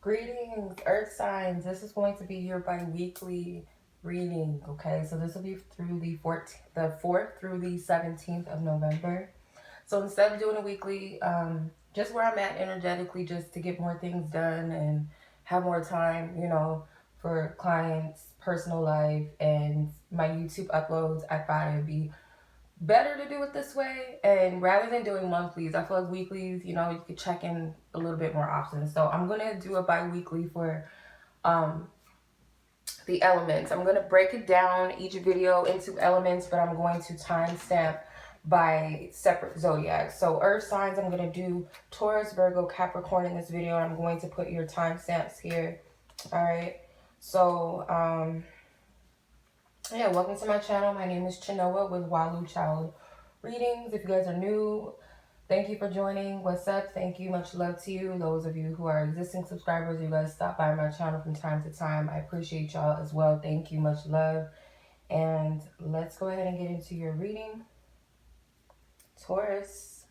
Greetings, Earth signs. This is going to be your bi-weekly reading, okay? So this will be through the 4th through the 17th of November. So instead of doing a weekly, just where I'm at energetically, just to get more things done and have more time, for clients, personal life, and my YouTube uploads, I thought it would be better to do it this way. And rather than doing monthlies, I feel like weeklies, you could check in a little bit more often. So I'm going to do a bi-weekly for the elements. I'm going to break it down, each video, into elements, but I'm going to timestamp by separate zodiac. So earth signs, I'm going to do Taurus, Virgo, Capricorn in this video. I'm going to put your timestamps here. All right. So, yeah, welcome to my channel. My name is Chenoa with Walu Child Readings. If you guys are new, thank you for joining. What's up? Thank you. Much love to you. Those of you who are existing subscribers, you guys stop by my channel from time to time. I appreciate y'all as well. Thank you. Much love. And let's go ahead and get into your reading. Taurus,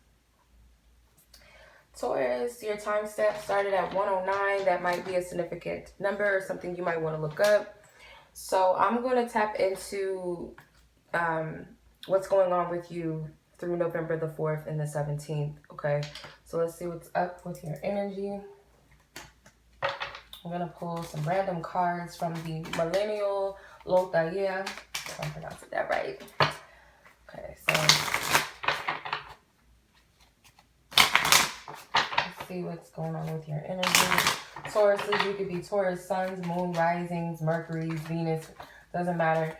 your time step started at 109. That might be a significant number or something you might want to look up. So I'm going to tap into what's going on with you through November the 4th and the 17th, okay? So let's see what's up with your energy. I'm going to pull some random cards from the Millennial Lotaria, if I'm pronouncing that right. Okay, so let's see what's going on with your energy. Tauruses, you could be Taurus, suns, moon, risings, Mercury's, Venus, doesn't matter.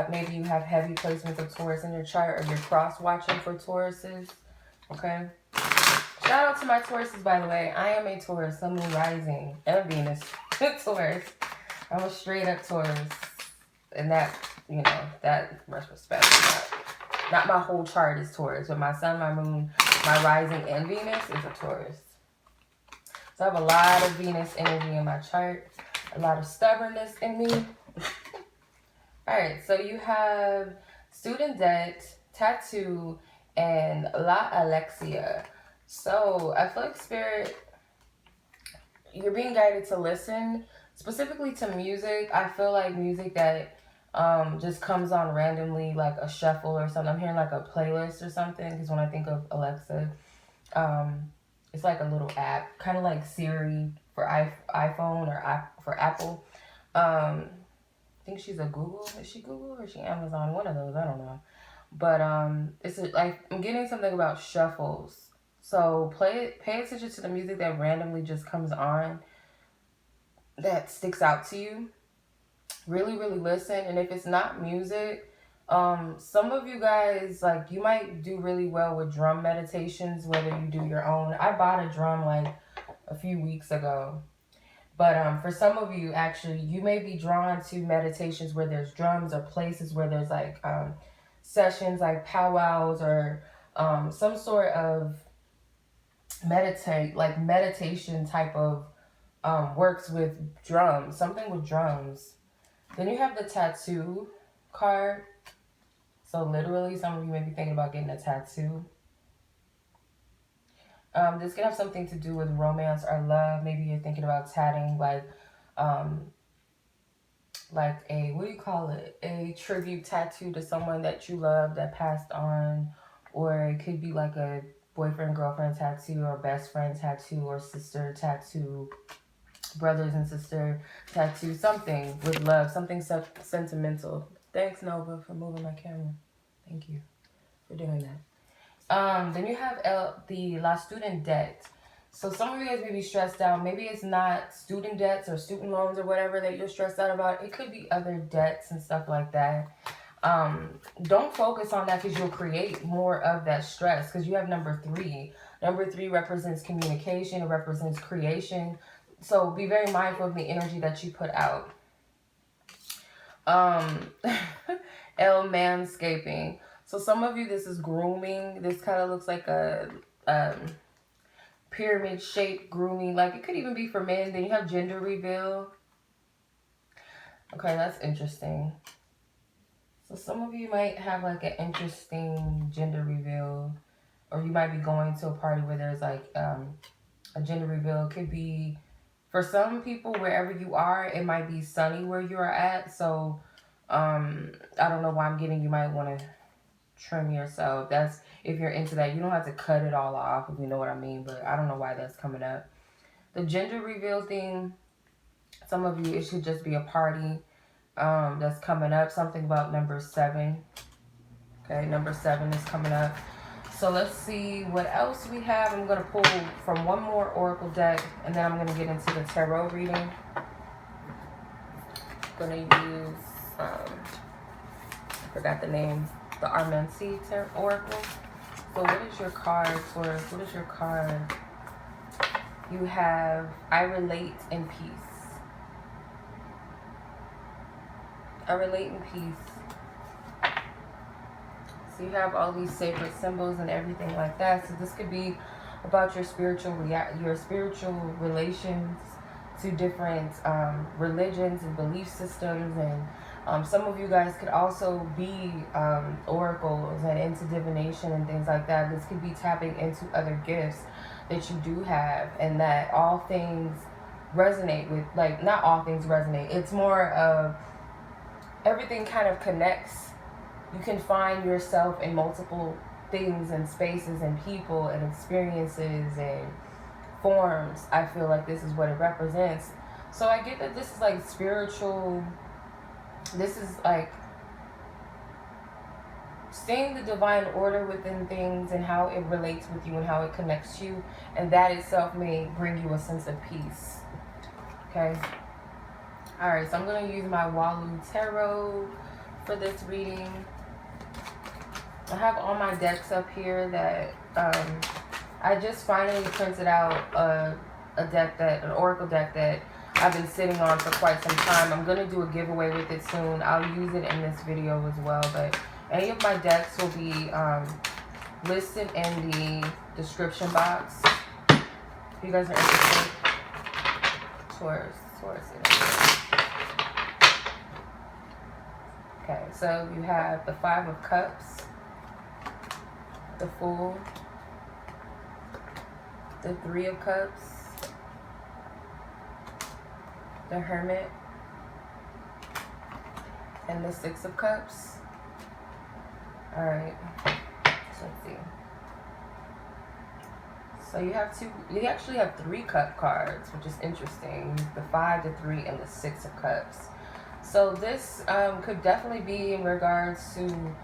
Maybe you have heavy placements of Taurus in your chart, or you're cross-watching for Tauruses, okay? Shout out to my Tauruses, by the way. I am a Taurus, sun, moon, rising, and a Venus Taurus. I'm a straight-up Taurus, and that, that much respect. Not my whole chart is Taurus, but my sun, my moon, my rising, and Venus is a Taurus. So I have a lot of Venus energy in my chart, a lot of stubbornness in me. All right, so you have student debt, tattoo, and La Alexia. So I feel like Spirit, you're being guided to listen, specifically to music. I feel like music that just comes on randomly, like a shuffle or something. I'm hearing like a playlist or something, because when I think of Alexa, it's like a little app, kind of like Siri for iPhone or for Apple. I think she's a Google. Is she Google or is she Amazon? One of those. I don't know. But like I'm getting something about shuffles. So pay attention to the music that randomly just comes on, that sticks out to you. Really, really listen. And if it's not music, some of you guys, like, you might do really well with drum meditations, whether you do your own. I bought a drum like a few weeks ago. But for some of you, actually, you may be drawn to meditations where there's drums, or places where there's like sessions like powwows, or some sort of meditation type of works with drums, something with drums. Then you have the tattoo card. So literally, some of you may be thinking about getting a tattoo. This could have something to do with romance or love. Maybe you're thinking about tatting like a, what do you call it? A tribute tattoo to someone that you love that passed on. Or it could be like a boyfriend, girlfriend tattoo, or best friend tattoo, or sister tattoo, brothers and sister tattoo, something with love, something sentimental. Thanks, Nova, for moving my camera. Thank you for doing that. Then you have the La Student Debt. So some of you guys may be stressed out. Maybe it's not student debts or student loans or whatever that you're stressed out about. It could be other debts and stuff like that. Don't focus on that, because you'll create more of that stress, because you have number 3. Number 3 represents communication. It represents creation. So be very mindful of the energy that you put out. Manscaping. So some of you, this is grooming. This kind of looks like a pyramid shaped grooming. Like, it could even be for men. Then you have gender reveal. Okay, that's interesting. So some of you might have like an interesting gender reveal, or you might be going to a party where there's like a gender reveal. It could be For some people, wherever you are, it might be sunny where you are at. So, I don't know why I'm getting, you might want to trim yourself. That's if you're into that. You don't have to cut it all off, if you know what I mean. But I don't know why that's coming up. The gender reveal thing, some of you, it should just be a party that's coming up. Something about number 7. Okay, number 7 is coming up. So let's see what else we have. I'm going to pull from one more oracle deck, and then I'm going to get into the tarot reading. I'm going to use, I forgot the name, the Armensi Oracle. So what is your card, Taurus? What is your card? You have, I relate in peace. I relate in peace. So you have all these sacred symbols and everything like that. So this could be about your spiritual relations to different religions and belief systems. And some of you guys could also be oracles and into divination and things like that. This could be tapping into other gifts that you do have, and that all things resonate with, like, not all things resonate. It's more of everything kind of connects. You can find yourself in multiple things and spaces and people and experiences and forms. I feel like this is what it represents. So I get that this is like spiritual. This is like seeing the divine order within things and how it relates with you and how it connects you. And that itself may bring you a sense of peace. Okay. All right. So I'm going to use my Walu Tarot for this reading. I have all my decks up here that I just finally printed out an oracle deck that I've been sitting on for quite some time. I'm going to do a giveaway with it soon. I'll use it in this video as well. But any of my decks will be listed in the description box. If you guys are interested. Taurus. Okay, so you have the 5 of Cups, the Fool, the 3 of Cups, the Hermit, and the 6 of Cups. Alright, so let's see. So you actually have 3 cup cards, which is interesting. The 5, the 3, and the 6 of Cups. So this could definitely be in regards to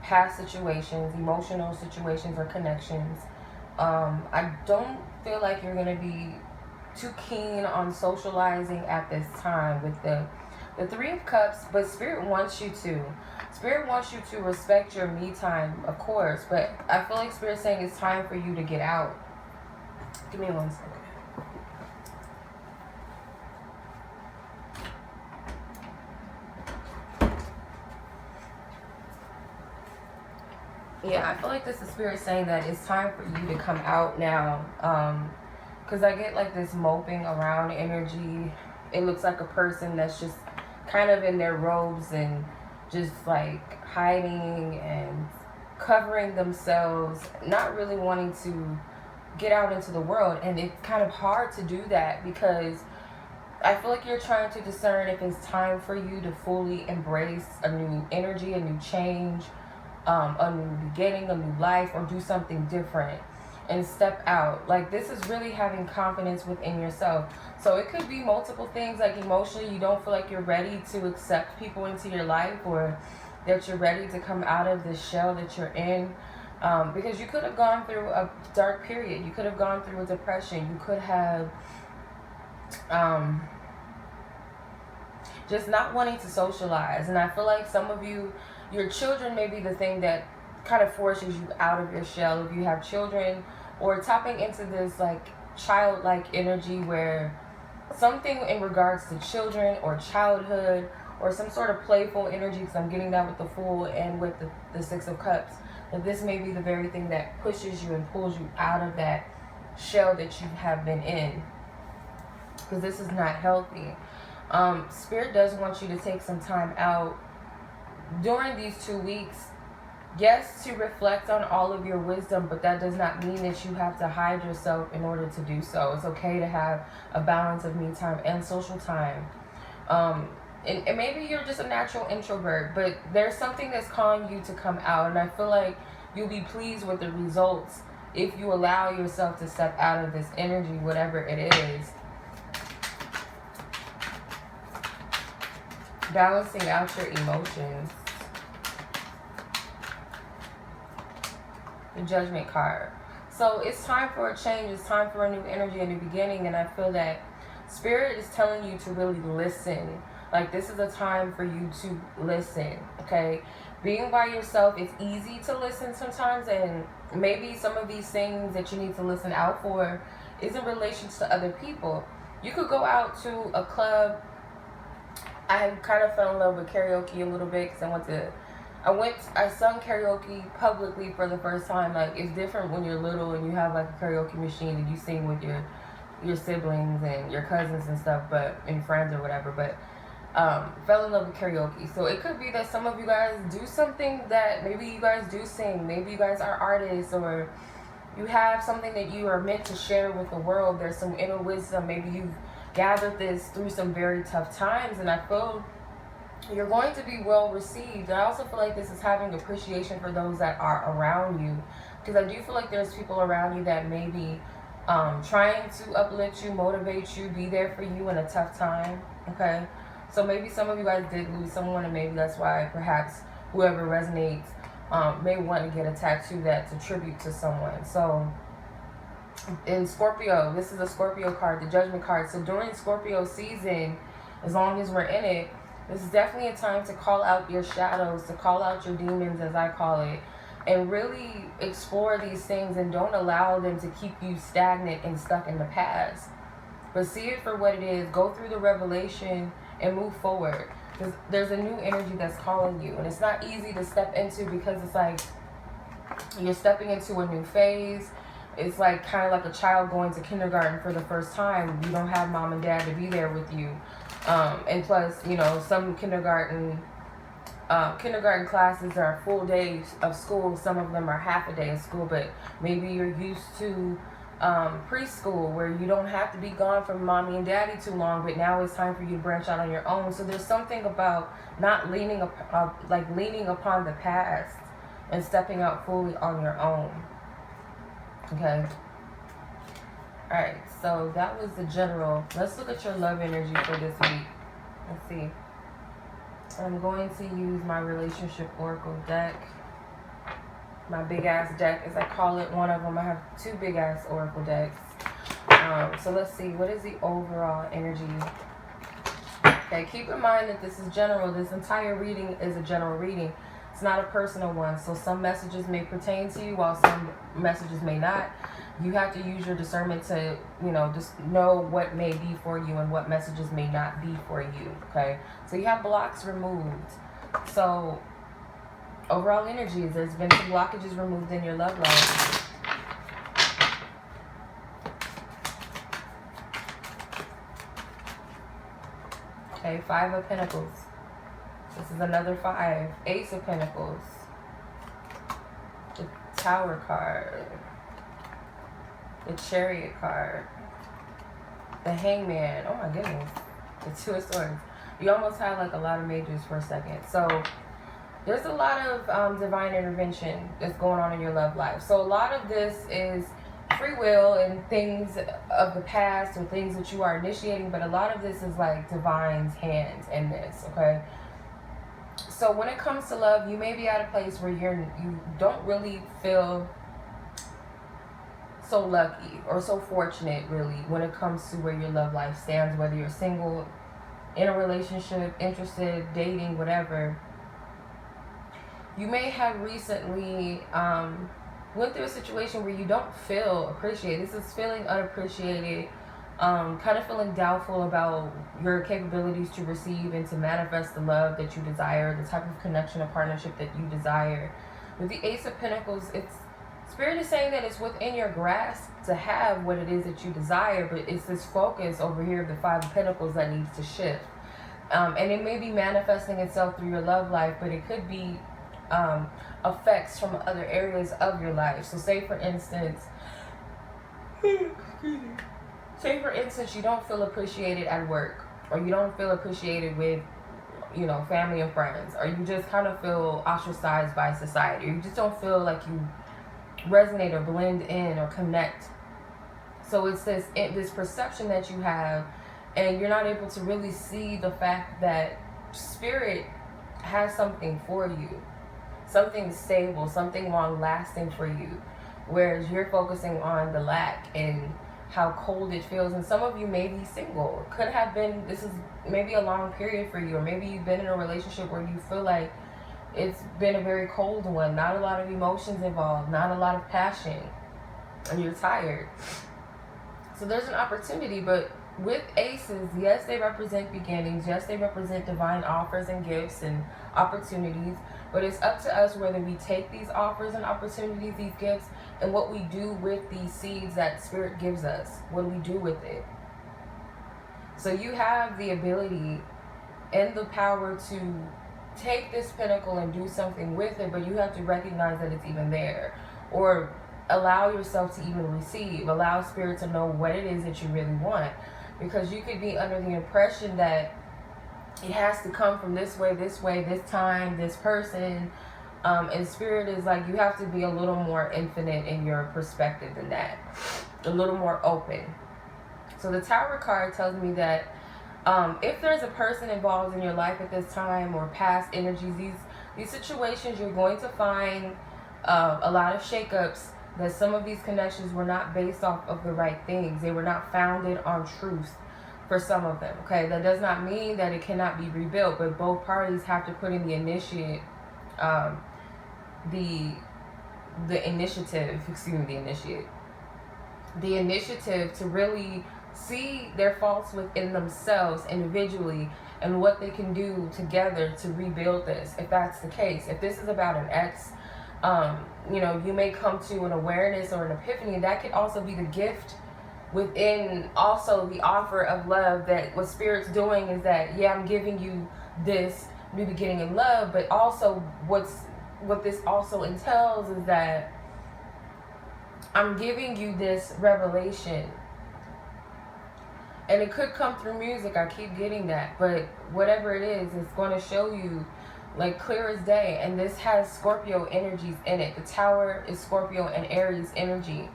past situations, emotional situations, or connections. I don't feel like you're going to be too keen on socializing at this time with the 3 of Cups, but Spirit wants you to. Spirit wants you to respect your me time, of course, but I feel like Spirit's saying it's time for you to get out. Give me 1 second. Yeah, I feel like this is Spirit saying that it's time for you to come out now. Because I get like this moping around energy. It looks like a person that's just kind of in their robes and just like hiding and covering themselves, not really wanting to get out into the world. And it's kind of hard to do that because I feel like you're trying to discern if it's time for you to fully embrace a new energy, a new change, a new beginning, a new life, or do something different and step out. Like, this is really having confidence within yourself. So it could be multiple things, like emotionally you don't feel like you're ready to accept people into your life, or that you're ready to come out of this shell that you're in, because you could have gone through a dark period. You could have gone through a depression. You could have just not wanting to socialize. And I feel like some of you, your children may be the thing that kind of forces you out of your shell. If you have children, or tapping into this like childlike energy where something in regards to children or childhood or some sort of playful energy, because I'm getting that with the Fool and with the 6 of Cups, that this may be the very thing that pushes you and pulls you out of that shell that you have been in, because this is not healthy. Spirit does want you to take some time out during these 2 weeks yes, to reflect on all of your wisdom, but that does not mean that you have to hide yourself in order to do so. It's okay to have a balance of me time and social time. And maybe you're just a natural introvert, but there's something that's calling you to come out, and I feel like you'll be pleased with the results if you allow yourself to step out of this energy, whatever it is. Balancing out your emotions. The Judgment card. So it's time for a change. It's time for a new energy, a new beginning, and I feel that Spirit is telling you to really listen. Like, this is a time for you to listen, okay? Being by yourself, it's easy to listen sometimes, and maybe some of these things that you need to listen out for is in relation to other people. You could go out to a club. I kind of fell in love with karaoke a little bit because I sung karaoke publicly for the first time. Like, it's different when you're little and you have like a karaoke machine and you sing with your siblings and your cousins and stuff, and friends or whatever. But fell in love with karaoke. So it could be that some of you guys do something that maybe you guys do sing. Maybe you guys are artists, or you have something that you are meant to share with the world. There's some inner wisdom. Maybe you've gathered this through some very tough times, and I feel you're going to be well received. I also feel like this is having appreciation for those that are around you, because I do feel like there's people around you that may be trying to uplift you, motivate you, be there for you in a tough time, okay? So maybe some of you guys did lose someone, and maybe that's why perhaps whoever resonates may want to get a tattoo that's a tribute to someone. So in Scorpio, this is a Scorpio card, the Judgment card. So during Scorpio season, as long as we're in it, this is definitely a time to call out your shadows, to call out your demons, as I call it, and really explore these things, and don't allow them to keep you stagnant and stuck in the past. But see it for what it is. Go through the revelation and move forward. Because there's a new energy that's calling you, and it's not easy to step into, because it's like you're stepping into a new phase. It's like kind of like a child going to kindergarten for the first time. You don't have mom and dad to be there with you. And plus, you know, some kindergarten classes are full days of school. Some of them are half a day of school, but maybe you're used to preschool, where you don't have to be gone from mommy and daddy too long, but now it's time for you to branch out on your own. So there's something about not leaning upon the past and stepping out fully on your own. Okay. Alright, so that was the general. Let's look at your love energy for this week. Let's see. I'm going to use my relationship oracle deck. My big ass deck, as I call it. One of them, I have two big ass oracle decks. So let's see, what is the overall energy? Okay, keep in mind that this is general. This entire reading is a general reading. It's not a personal one. So some messages may pertain to you, while some messages may not. You have to use your discernment to, you know, just know what may be for you and what messages may not be for you. Okay, so you have blocks removed. So overall energies, there's been some blockages removed in your love life. Okay, 5 of Pentacles. This is another 5. Ace of Pentacles. The Tower card. The Chariot card. The Hangman. Oh my goodness. The Two of Swords. You almost had like a lot of majors for a second. So there's a lot of divine intervention that's going on in your love life. So a lot of this is free will and things of the past, or things that you are initiating, but a lot of this is like divine's hands in this, okay? So when it comes to love, you may be at a place where you don't really feel so lucky or so fortunate, really, when it comes to where your love life stands, whether you're single, in a relationship, interested, dating, whatever. You may have recently went through a situation where you don't feel appreciated. This is feeling unappreciated, kind of feeling doubtful about your capabilities to receive and to manifest the love that you desire, the type of connection or partnership that you desire. With the Ace of Pentacles, Spirit is saying that it's within your grasp to have what it is that you desire, but it's this focus over here of the 5 of Pentacles that needs to shift. And it may be manifesting itself through your love life, but it could be effects from other areas of your life. So say for instance, you don't feel appreciated at work, or you don't feel appreciated with, you know, family and friends, or you just kind of feel ostracized by society, or you just don't feel like you resonate or blend in or connect. So it's this perception that you have, and you're not able to really see the fact that spirit has something for you, something stable, something long lasting for you, whereas you're focusing on the lack and how cold it feels. And some of you may be single. Could have been, this is maybe a long period for you, or maybe you've been in a relationship where you feel like it's been a very cold one, not a lot of emotions involved, not a lot of passion, and you're tired. So there's an opportunity. But with aces, yes, they represent beginnings, yes, they represent divine offers and gifts and opportunities, but it's up to us whether we take these offers and opportunities, these gifts, and what we do with these seeds that spirit gives us. What do we do with it? So you have the ability and the power to take this pinnacle and do something with it, but you have to recognize that it's even there, or allow yourself to even receive, allow spirit to know what it is that you really want, because you could be under the impression that it has to come from this way, this time, this person, and spirit is like, you have to be a little more infinite in your perspective than that, a little more open. So the Tower card tells me that if there's a person involved in your life at this time, or past energies, these situations, you're going to find a lot of shakeups, that some of these connections were not based off of the right things. They were not founded on truth for some of them, okay? That does not mean that it cannot be rebuilt, but both parties have to put in the initiative, the initiative to really see their faults within themselves individually, and what they can do together to rebuild this, if that's the case. If this is about an ex, you know, you may come to an awareness or an epiphany. That could also be the gift within also the offer of love, that what spirit's doing is that, yeah, I'm giving you this new beginning in love, but also what this also entails is that I'm giving you this revelation. And it could come through music, I keep getting that, but whatever it is, it's going to show you like clear as day. And this has Scorpio energies in it. The Tower is Scorpio and Aries energy.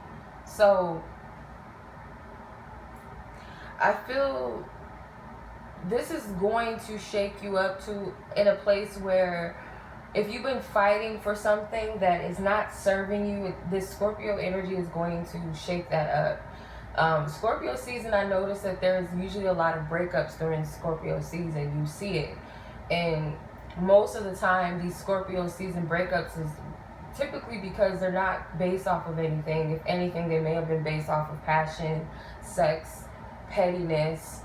So I feel this is going to shake you up to in a place where if you've been fighting for something that is not serving you, this Scorpio energy is going to shake that up. Scorpio season, I noticed that there's usually a lot of breakups during Scorpio season. You see it. And most of the time, these Scorpio season breakups is typically because they're not based off of anything. If anything, they may have been based off of passion, sex, pettiness,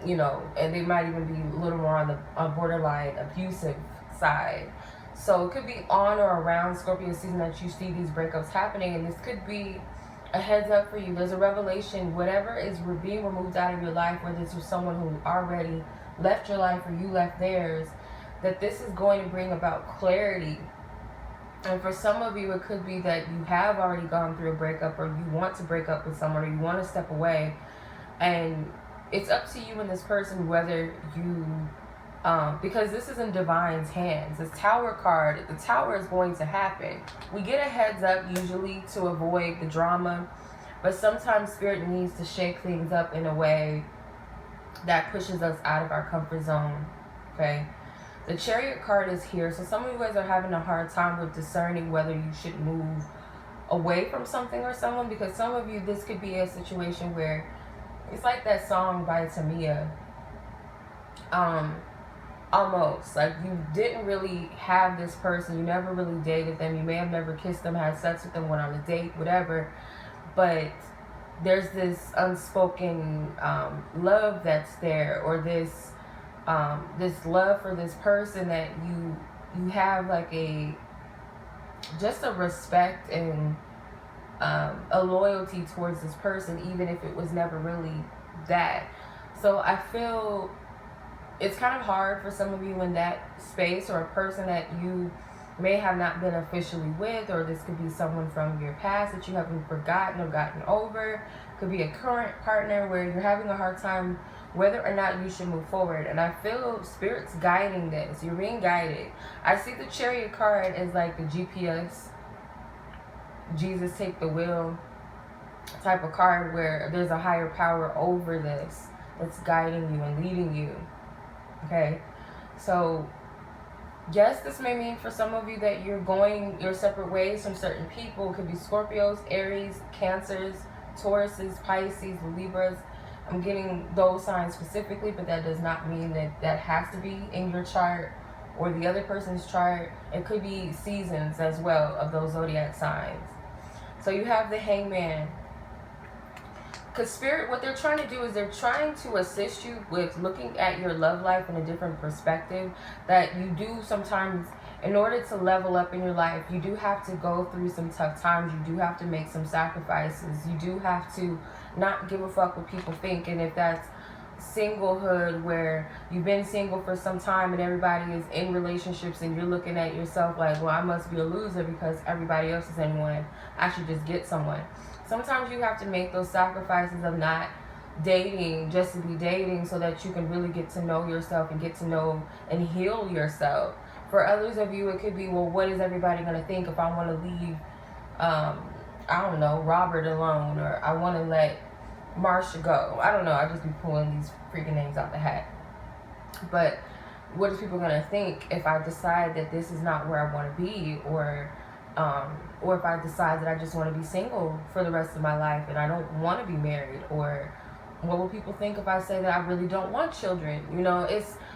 you know, and they might even be a little more on the borderline abusive side. So it could be on or around Scorpio season that you see these breakups happening, and this could be a heads up for you. There's a revelation, whatever is being removed out of your life, whether it's with someone who already left your life or you left theirs, that this is going to bring about clarity. And for some of you, it could be that you have already gone through a breakup, or you want to break up with someone, or you want to step away, and it's up to you and this person whether you because this is in Divine's hands. This Tower card, the Tower is going to happen. We get a heads up usually to avoid the drama, but sometimes spirit needs to shake things up in a way that pushes us out of our comfort zone, okay? The Chariot card is here, so some of you guys are having a hard time with discerning whether you should move away from something or someone, because some of you, this could be a situation where it's like that song by Tamia, almost like you didn't really have this person, you never really dated them, you may have never kissed them, had sex with them, went on a date, whatever, but there's this unspoken love that's there, or this love for this person, that you have like just a respect and a loyalty towards this person, even if it was never really that. So I feel it's kind of hard for some of you in that space, or a person that you may have not been officially with, or this could be someone from your past that you haven't forgotten or gotten over. Could be a current partner where you're having a hard time whether or not you should move forward. And I feel Spirit's guiding this. You're being guided. I see the Chariot card as like the GPS, Jesus take the wheel type of card, where there's a higher power over this that's guiding you and leading you. Okay, so yes, this may mean for some of you that you're going your separate ways from certain people. It could be Scorpios, Aries, Cancers, Tauruses, Pisces, Libras. I'm getting those signs specifically, but that does not mean that that has to be in your chart or the other person's chart. It could be seasons as well of those zodiac signs. So you have the Hangman. Because Spirit, what they're trying to do is they're trying to assist you with looking at your love life in a different perspective. That you do sometimes, in order to level up in your life, you do have to go through some tough times. You do have to make some sacrifices. You do have to not give a fuck what people think. And if that's singlehood, where you've been single for some time and everybody is in relationships, and you're looking at yourself like, well, I must be a loser because everybody else is in one, I should just get someone. Sometimes you have to make those sacrifices of not dating just to be dating, so that you can really get to know yourself and get to know and heal yourself. For others of you, it could be, well, what is everybody going to think if I want to leave, I don't know, Robert alone, or I want to let Marsha go. I don't know. I just be pulling these freaking names out the hat. But what is people going to think if I decide that this is not where I want to be, or if I decide that I just want to be single for the rest of my life and I don't want to be married? Or what will people think if I say that I really don't want children? You know,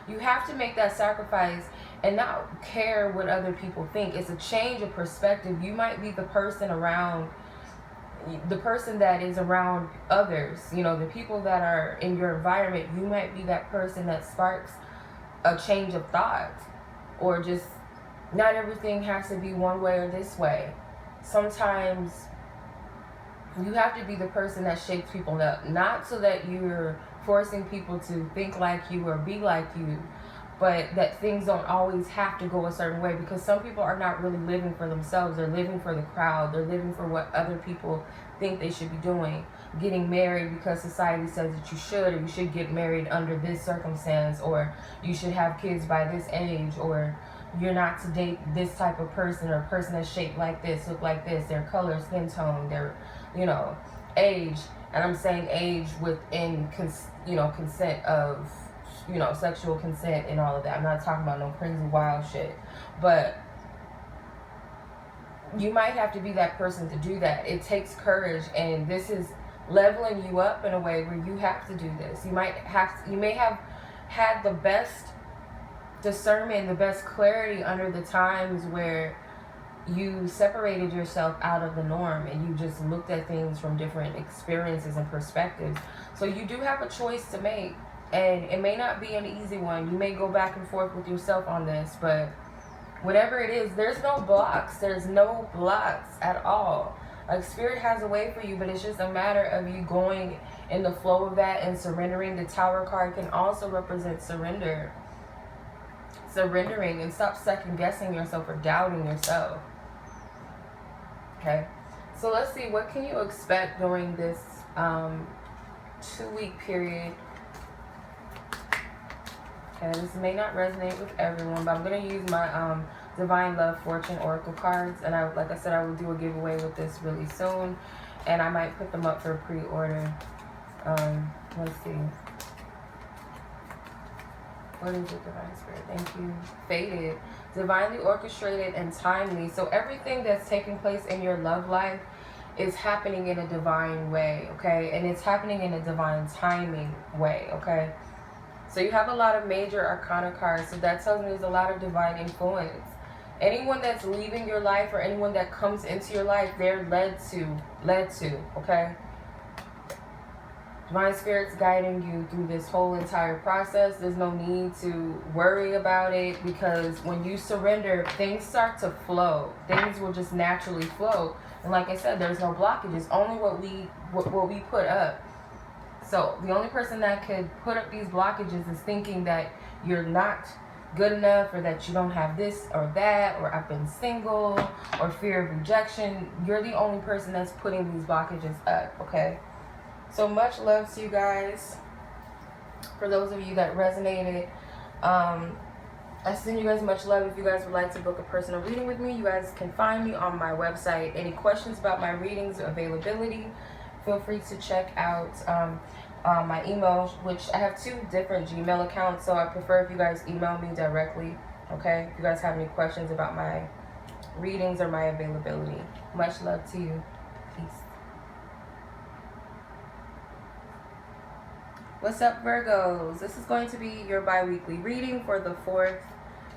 you have to make that sacrifice and not care what other people think. It's a change of perspective. You might be the person that is around others, you know, the people that are in your environment. You might be that person that sparks a change of thought, or just not everything has to be one way or this way. Sometimes you have to be the person that shakes people up, not so that you're forcing people to think like you or be like you, but that things don't always have to go a certain way, because some people are not really living for themselves. They're living for the crowd. They're living for what other people think they should be doing. Getting married because society says that you should, or you should get married under this circumstance, or you should have kids by this age, or you're not to date this type of person, or a person that's shaped like this, look like this, their color, skin tone, their, you know, age. And I'm saying age within, consent of, sexual consent and all of that. I'm not talking about no crazy wild shit. But you might have to be that person to do that. It takes courage, and this is leveling you up in a way where you have to do this. You may have had the best discernment, the best clarity under the times where you separated yourself out of the norm and you just looked at things from different experiences and perspectives. So you do have a choice to make, and it may not be an easy one. You may go back and forth with yourself on this, but whatever it is, there's no blocks. There's no blocks at all. Like, Spirit has a way for you, but it's just a matter of you going in the flow of that and surrendering. The Tower card can also represent surrender. Surrendering, and stop second guessing yourself or doubting yourself. Okay, so let's see, what can you expect during this 2-week period? Okay, this may not resonate with everyone, but I'm going to use my Divine Love Fortune Oracle cards, and like I said, I will do a giveaway with this really soon, and I might put them up for pre-order. Let's see. What is it, Divine Spirit? Thank you. Fated. Divinely orchestrated and timely. So everything that's taking place in your love life is happening in a divine way, okay? And it's happening in a divine timing way, okay? So you have a lot of major arcana cards. So that tells me there's a lot of divine influence. Anyone that's leaving your life or anyone that comes into your life, they're led to, okay? Divine Spirit's guiding you through this whole entire process. There's no need to worry about it, because when you surrender, things start to flow. Things will just naturally flow. And like I said, there's no blockages. Only what we put up. So the only person that could put up these blockages is thinking that you're not good enough, or that you don't have this or that, or I've been single, or fear of rejection. You're the only person that's putting these blockages up, okay? So much love to you guys. For those of you that resonated, I send you guys much love. If you guys would like to book a personal reading with me, you guys can find me on my website. Any questions about my readings or availability, feel free to check out my email, which I have 2 different Gmail accounts, so I prefer if you guys email me directly, okay? If you guys have any questions about my readings or my availability. Much love to you. Peace. What's up, Virgos? This is going to be your bi-weekly reading for the 4th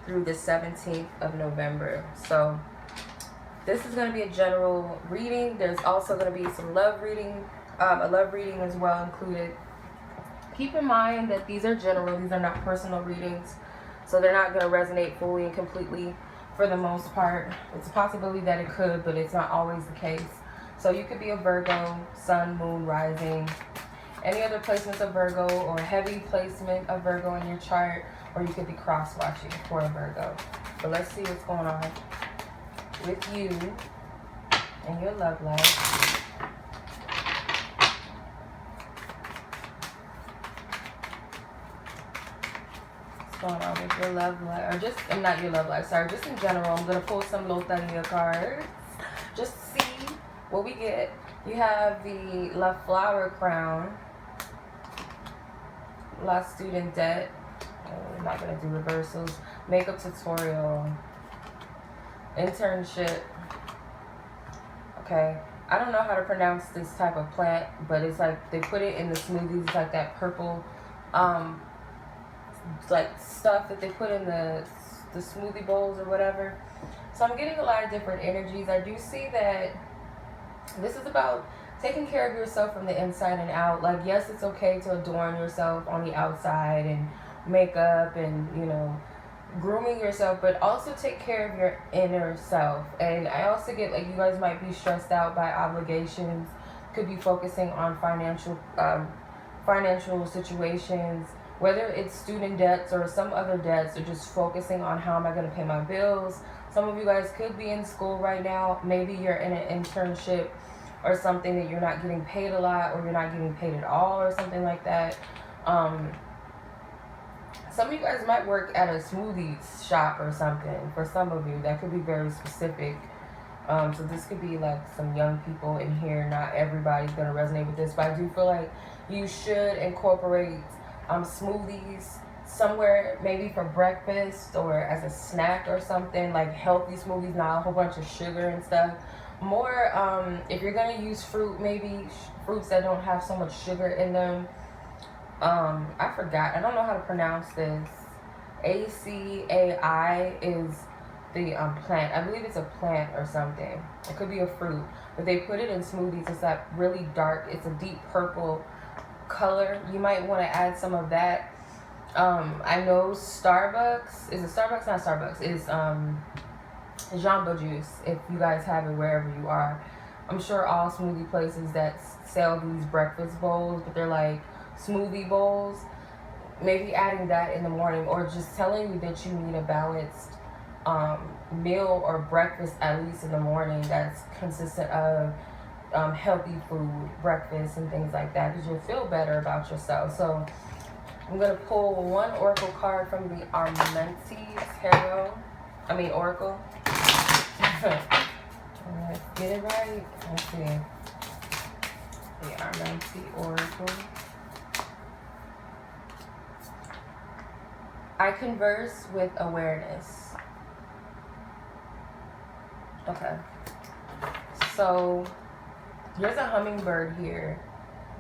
through the 17th of November. So this is going to be a general reading. There's also going to be some love reading, a love reading as well included. Keep in mind that these are general. These are not personal readings, so they're not going to resonate fully and completely for the most part. It's a possibility that it could, but it's not always the case. So you could be a Virgo, sun, moon, rising, any other placements of Virgo, or heavy placement of Virgo in your chart, or you could be cross-watching for a Virgo. But let's see what's going on with you and your love life. What's going on with your love life, or just, not your love life, sorry, just in general. I'm going to pull some Loteria cards just to see what we get. You have the La Flower Crown, La Student Debt, I'm not going to do reversals, Makeup Tutorial, Internship. Okay, I don't know how to pronounce this type of plant, but it's like they put it in the smoothies. It's like that purple like stuff that they put in the smoothie bowls or whatever. So I'm getting a lot of different energies. I do see that this is about taking care of yourself from the inside and out. Like, yes, it's okay to adorn yourself on the outside and makeup and, you know, grooming yourself, but also take care of your inner self. And I also get, like, you guys might be stressed out by obligations, could be focusing on financial situations, whether it's student debts or some other debts, or just focusing on how am I going to pay my bills. Some of you guys could be in school right now. Maybe you're in an internship or something that you're not getting paid a lot, or you're not getting paid at all, or something like that. Some of you guys might work at a smoothie shop or something. For some of you, that could be very specific. So this could be like some young people in here. Not everybody's going to resonate with this, but I do feel like you should incorporate smoothies somewhere, maybe for breakfast or as a snack or something, like healthy smoothies, not a whole bunch of sugar and stuff. More, if you're going to use fruit, maybe fruits that don't have so much sugar in them. I forgot. I don't know how to pronounce this. ACAI is the plant. I believe it's a plant or something. It could be a fruit. But they put it in smoothies. It's that really dark. It's a deep purple color. You might want to add some of that. I know Starbucks. Is it Starbucks? Not Starbucks. It's Jamba Juice, if you guys have it wherever you are. I'm sure all smoothie places that sell these breakfast bowls, but they're like smoothie bowls, maybe adding that in the morning, or just telling you that you need a balanced meal or breakfast at least in the morning that's consistent of healthy food, breakfast and things like that, because you'll feel better about yourself. So I'm going to pull one oracle card from the Oracle. Let's get it right. Let's see. The Armenti Oracle. I converse with awareness. Okay. So there's a hummingbird here,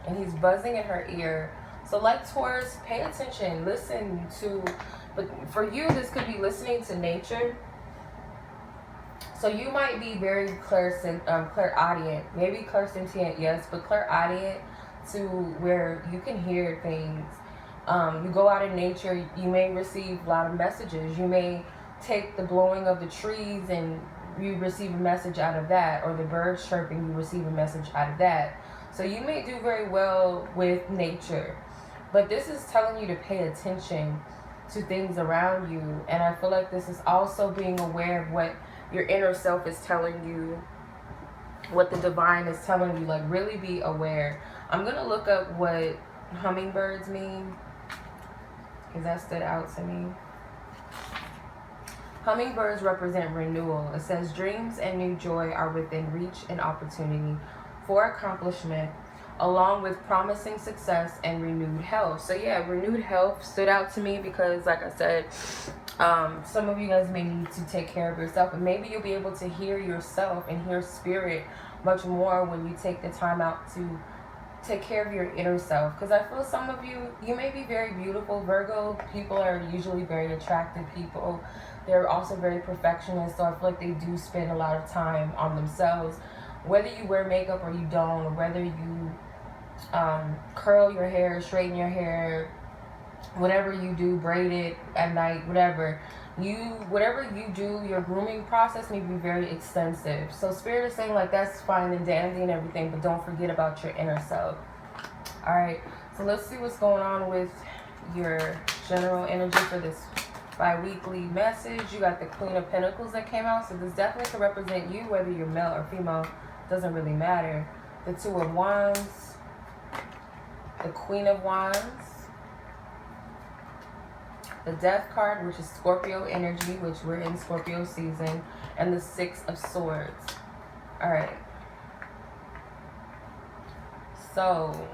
and he's buzzing in her ear. So like Taurus, pay attention, listen to, but for you, this could be listening to nature. So you might be very clairaudient, maybe clairsentient, yes, but clairaudient to where you can hear things. You go out in nature, you may receive a lot of messages. You may take the blowing of the trees and you receive a message out of that, or the birds chirping, you receive a message out of that. So you may do very well with nature, but this is telling you to pay attention to things around you. And I feel like this is also being aware of what your inner self is telling you, what the divine is telling you. Like, really be aware. I'm going to look up what hummingbirds mean, because that stood out to me. Hummingbirds represent renewal. It says dreams and new joy are within reach and opportunity for accomplishment, along with promising success and renewed health. So yeah, renewed health stood out to me because, like I said, some of you guys may need to take care of yourself, and maybe you'll be able to hear yourself and hear spirit much more when you take the time out to take care of your inner self. Because I feel some of you, you may be very beautiful. Virgo people are usually very attractive people. They're also very perfectionist, so I feel like they do spend a lot of time on themselves. Whether you wear makeup or you don't, or whether you curl your hair, straighten your hair, whatever you do, braid it at night, whatever you do, your grooming process may be very extensive. So Spirit is saying, like, that's fine and dandy and everything, but don't forget about your inner self. All right, so let's see what's going on with your general energy for this bi-weekly message. You got the Queen of Pentacles that came out, so this definitely could represent you, whether you're male or female, doesn't really matter. The Two of Wands, the Queen of Wands, the Death card, which is Scorpio energy, which we're in Scorpio season, and the Six of Swords. All right, so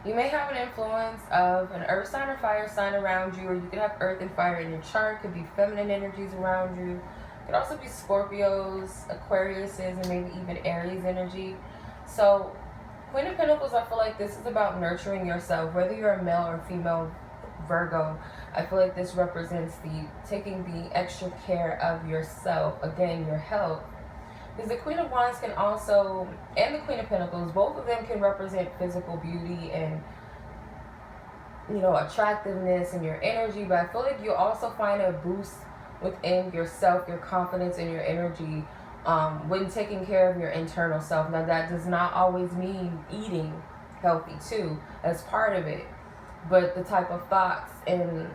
you may have an influence of an earth sign or fire sign around you, or you could have earth and fire in your chart. Could be feminine energies around you. Could also be Scorpios, Aquariuses, and maybe even Aries energy. So Queen of Pentacles, I feel like this is about nurturing yourself, whether you're a male or female Virgo. I feel like this represents taking the extra care of yourself, again, your health. Because the Queen of Wands can also, and the Queen of Pentacles, both of them can represent physical beauty and, you know, attractiveness and your energy. But I feel like you also find a boost within yourself, your confidence and your energy when taking care of your internal self. Now, that does not always mean eating healthy too. That's part of it. But the type of thoughts and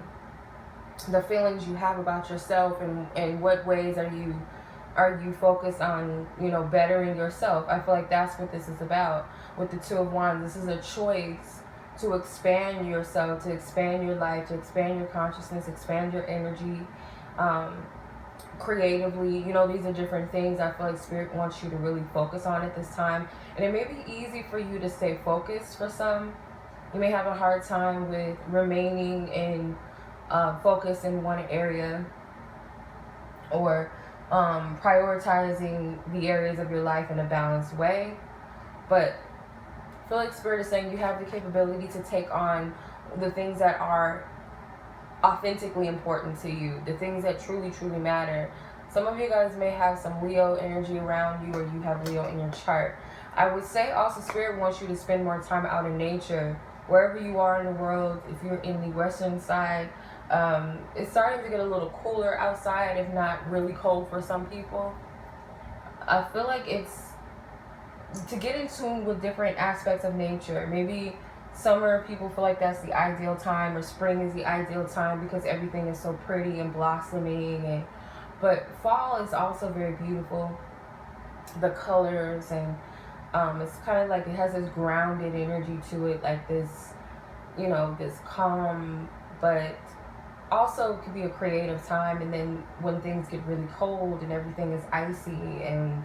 the feelings you have about yourself, and what ways are you focused on, you know, bettering yourself. I feel like that's what this is about. With the Two of Wands, this is a choice to expand yourself, to expand your life, to expand your consciousness, expand your energy, creatively. You know, these are different things I feel like Spirit wants you to really focus on at this time. And it may be easy for you to stay focused for some. You may have a hard time with remaining in focus in one area, or prioritizing the areas of your life in a balanced way. But I feel like Spirit is saying you have the capability to take on the things that are authentically important to you, the things that truly matter. Some of you guys may have some Leo energy around you, or you have Leo in your chart. I would say also Spirit wants you to spend more time out in nature, wherever you are in the world. If you're in the western side, it's starting to get a little cooler outside, if not really cold for some people. I feel like it's to get in tune with different aspects of nature. Maybe summer, people feel like that's the ideal time, or spring is the ideal time because everything is so pretty and blossoming. But fall is also very beautiful. The colors, and it's kind of like it has this grounded energy to it, like this, you know, this calm, but also could be a creative time. And then when things get really cold and everything is icy, and,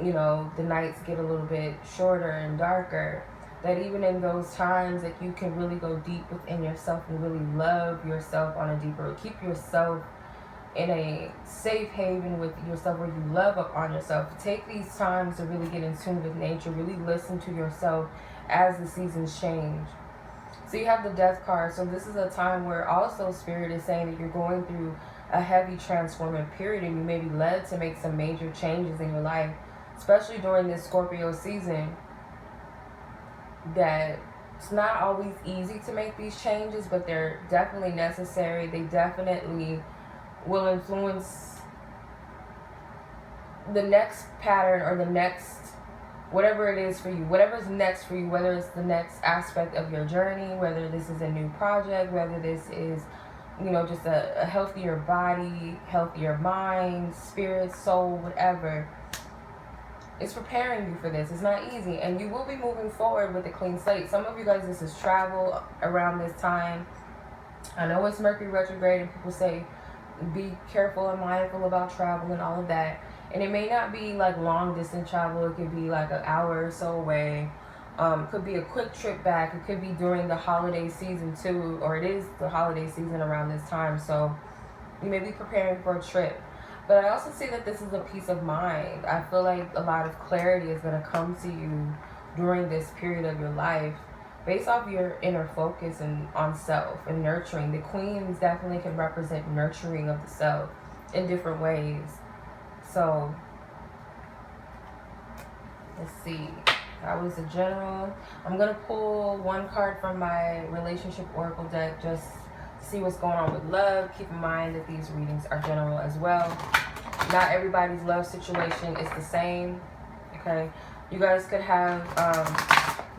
you know, the nights get a little bit shorter and darker, that even in those times that you can really go deep within yourself and really love yourself on a deeper, keep yourself in a safe haven with yourself, where you love up on yourself. Take these times to really get in tune with nature, really listen to yourself as the seasons change. So you have the Death card. So this is a time where also Spirit is saying that you're going through a heavy transforming period, and you may be led to make some major changes in your life, especially during this Scorpio season. That it's not always easy to make these changes, but they're definitely necessary. They definitely will influence the next pattern, or the next whatever it is for you, whatever's next for you, whether it's the next aspect of your journey, whether this is a new project, whether this is, you know, just a healthier body, healthier mind, spirit, soul, whatever. It's preparing you for this. It's not easy. And you will be moving forward with a clean slate. Some of you guys, this is travel around this time. I know it's Mercury retrograde and people say be careful and mindful about travel and all of that. And it may not be like long distance travel. It could be like an hour or so away. Could be a quick trip back. It could be during the holiday season too, or it is the holiday season around this time. So you may be preparing for a trip. But I also see that this is a peace of mind. I feel like a lot of clarity is going to come to you during this period of your life based off your inner focus and on self and nurturing. The queens definitely can represent nurturing of the self in different ways. So let's see. That was the general. I'm going to pull one card from my relationship oracle deck just see what's going on with love. Keep in mind that these readings are general as well. Not everybody's love situation is the same. Okay, you guys could have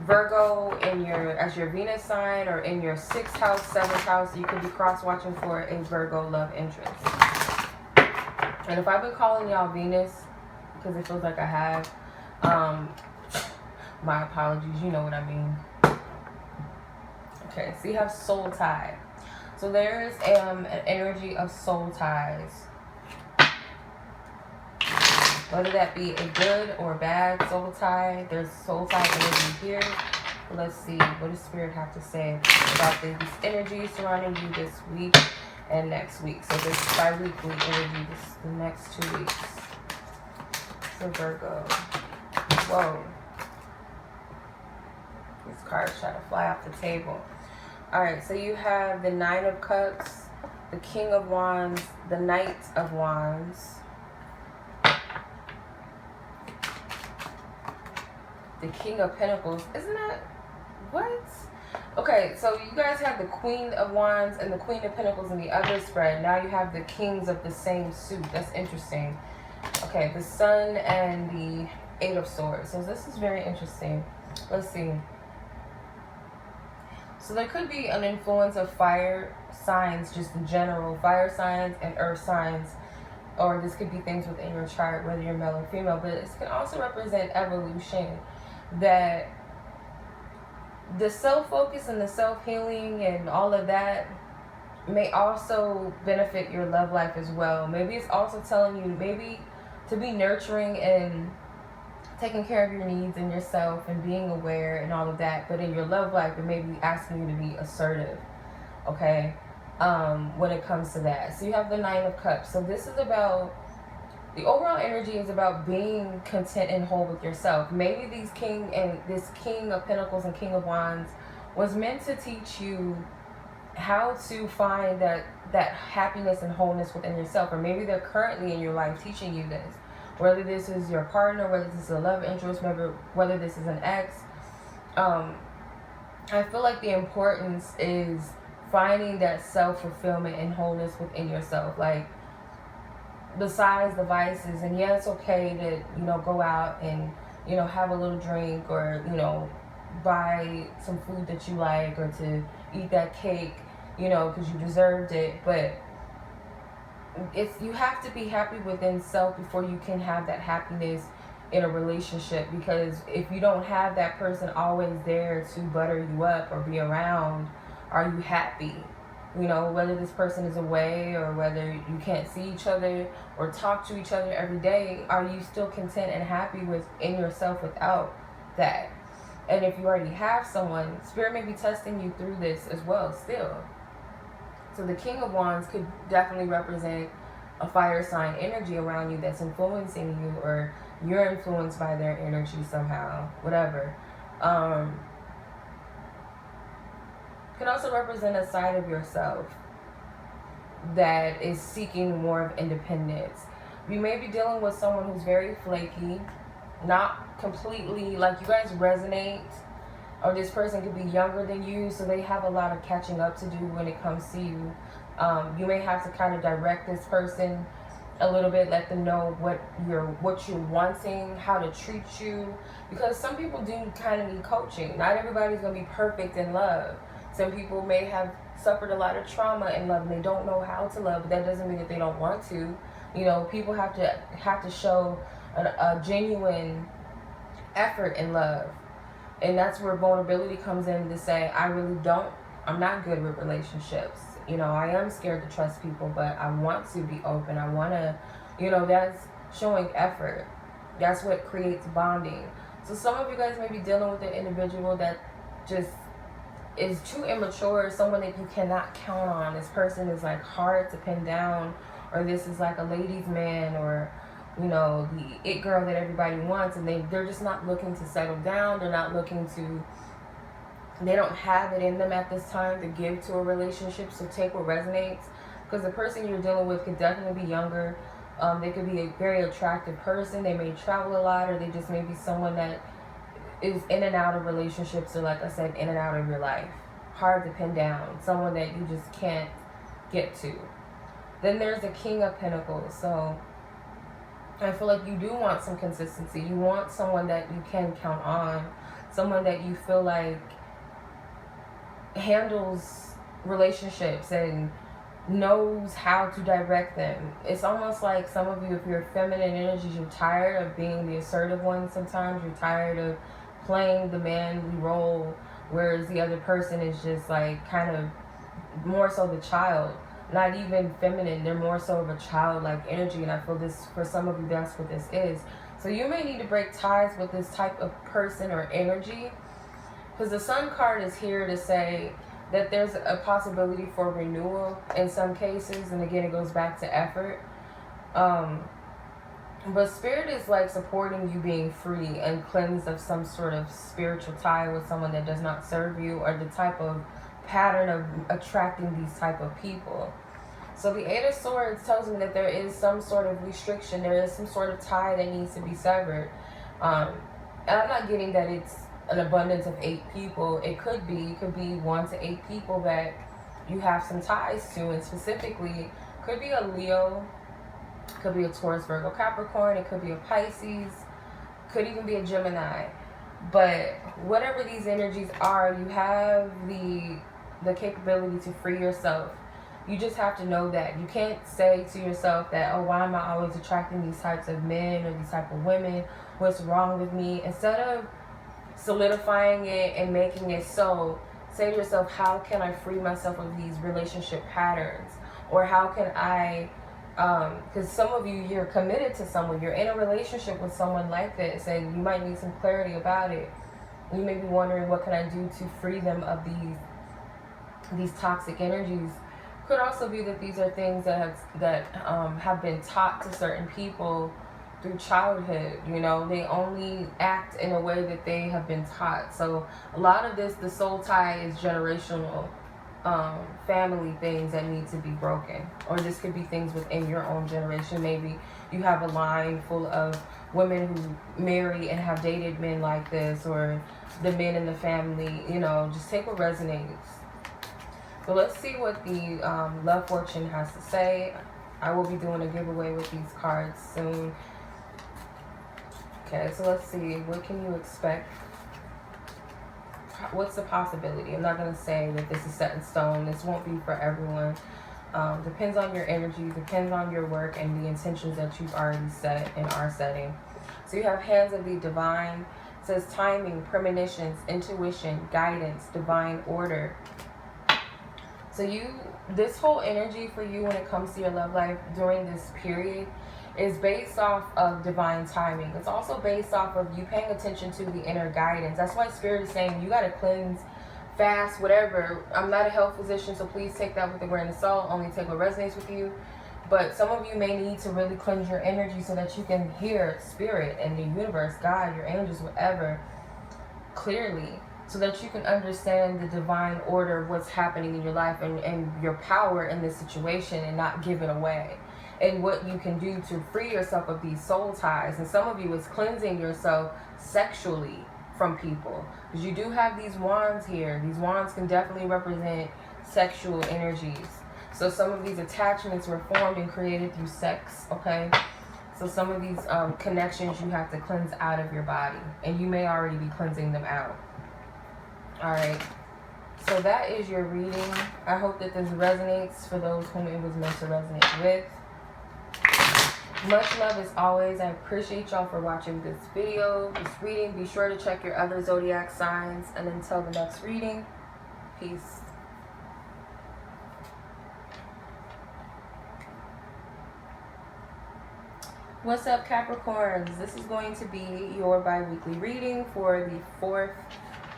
Virgo in as your Venus sign, or in your 6th house, 7th house. You could be cross watching for a Virgo love interest. And if I've been calling y'all Venus, because it feels like I have, my apologies. You know what I mean. Okay, so you have soul tie. So there's an energy of soul ties. Whether that be a good or bad soul tie, there's soul tie energy here. Let's see, what does Spirit have to say about these energies surrounding you this week and next week? So this bi-weekly energy, the next 2 weeks. So Virgo. Whoa. These cards try to fly off the table. Alright, so you have the 9 of Cups, the King of Wands, the Knight of Wands, the King of Pentacles. Isn't that... what? Okay, so you guys have the Queen of Wands and the Queen of Pentacles in the other spread. Now you have the Kings of the same suit. That's interesting. Okay, the Sun and the 8 of Swords. So this is very interesting. Let's see. So there could be an influence of fire signs, just in general, fire signs and earth signs, or this could be things within your chart, whether you're male or female, but this can also represent evolution, that the self-focus and the self-healing and all of that may also benefit your love life as well. Maybe it's also telling you maybe to be nurturing and taking care of your needs and yourself and being aware and all of that, but in your love life it may be asking you to be assertive, okay, when it comes to that. So you have the 9 of Cups. So this is about, the overall energy is about being content and whole with yourself. Maybe this King of Pentacles and King of Wands was meant to teach you how to find that happiness and wholeness within yourself, or maybe they're currently in your life teaching you this. Whether this is your partner, whether this is a love interest, whether this is an ex. I feel like the importance is finding that self-fulfillment and wholeness within yourself. Like, besides the vices, and yeah, it's okay to, you know, go out and, you know, have a little drink, or, you know, buy some food that you like, or to eat that cake, you know, because you deserved it. But you have to be happy within self before you can have that happiness in a relationship, because if you don't have that person always there to butter you up or be around, are you happy? You know, whether this person is away or whether you can't see each other or talk to each other every day, are you still content and happy within yourself without that? And if you already have someone, Spirit may be testing you through this as well still. So the King of Wands could definitely represent a fire sign energy around you that's influencing you, or you're influenced by their energy somehow, whatever. Could also represent a side of yourself that is seeking more of independence. You may be dealing with someone who's very flaky, not completely, like you guys resonate, or this person could be younger than you, so they have a lot of catching up to do when it comes to you. You may have to kind of direct this person a little bit, let them know what you're wanting, how to treat you, because some people do kind of need coaching. Not everybody's gonna be perfect in love. Some people may have suffered a lot of trauma in love and they don't know how to love, but that doesn't mean that they don't want to. You know, people have to show a genuine effort in love, and that's where vulnerability comes in, to say, I'm not good with relationships. You know, I am scared to trust people, but I want to be open. I want to, you know, that's showing effort. That's what creates bonding. So some of you guys may be dealing with an individual that just is too immature, someone that you cannot count on. This person is like hard to pin down, or this is like a ladies' man, or, you know, the it girl that everybody wants, and they're just not looking to settle down. They're not looking to, they don't have it in them at this time to give to a relationship. So take what resonates, because the person you're dealing with could definitely be younger. They could be a very attractive person. They may travel a lot, or they just may be someone that is in and out of relationships, or like I said, in and out of your life. Hard to pin down. Someone that you just can't get to. Then there's the King of Pentacles. So I feel like you do want some consistency. You want someone that you can count on. Someone that you feel like handles relationships and knows how to direct them. It's almost like some of you, if you're feminine energies, you're tired of being the assertive one sometimes. You're tired of playing the manly role, whereas the other person is just like kind of more so the child. Not even feminine, they're more so of a childlike energy, and I feel this, for some of you, that's what this is. So you may need to break ties with this type of person or energy, because the Sun card is here to say that there's a possibility for renewal in some cases, and again, it goes back to effort. But Spirit is like supporting you being free and cleansed of some sort of spiritual tie with someone that does not serve you, or the type of pattern of attracting these type of people. So the Eight of Swords tells me that there is some sort of restriction. There is some sort of tie that needs to be severed. And I'm not getting that it's an abundance of 8 people. It could be 1 to 8 people that you have some ties to, and specifically could be a Leo, could be a Taurus, Virgo, Capricorn, it could be a Pisces, could even be a Gemini. But whatever these energies are, you have the capability to free yourself. You just have to know that. You can't say to yourself that, oh, why am I always attracting these types of men or these type of women? What's wrong with me? Instead of solidifying it and making it so, say to yourself, how can I free myself of these relationship patterns? Or how can I, because some of you, you're committed to someone, you're in a relationship with someone like this, and you might need some clarity about it. You may be wondering, what can I do to free them of these toxic energies? Could also be that these are things that have been taught to certain people through childhood. You know, they only act in a way that they have been taught. So a lot of this, the soul tie, is generational family things that need to be broken. Or this could be things within your own generation. Maybe you have a line full of women who marry and have dated men like this, or the men in the family. You know, just take what resonates. So let's see what the Love Fortune has to say. I will be doing a giveaway with these cards soon. Okay, so let's see. What can you expect? What's the possibility? I'm not going to say that this is set in stone. This won't be for everyone. Depends on your energy, depends on your work and the intentions that you've already set and are setting. So you have Hands of the Divine. It says timing, premonitions, intuition, guidance, divine order. So this whole energy for you when it comes to your love life during this period is based off of divine timing. It's also based off of you paying attention to the inner guidance. That's why Spirit is saying you got to cleanse, fast, whatever. I'm not a health physician, so please take that with a grain of salt. Only take what resonates with you. But some of you may need to really cleanse your energy so that you can hear Spirit and the universe, God, your angels, whatever, clearly, so that you can understand the divine order of what's happening in your life and your power in this situation, and not give it away. And what you can do to free yourself of these soul ties. And some of you is cleansing yourself sexually from people, because you do have these wands here. These wands can definitely represent sexual energies. So some of these attachments were formed and created through sex, okay? So some of these connections you have to cleanse out of your body. And you may already be cleansing them out. Alright. So that is your reading. I hope that this resonates for those whom it was meant to resonate with. Much love as always. I appreciate y'all for watching this video, this reading. Be sure to check your other zodiac signs. And until the next reading, peace. What's up, Capricorns? This is going to be your bi-weekly reading for the 4th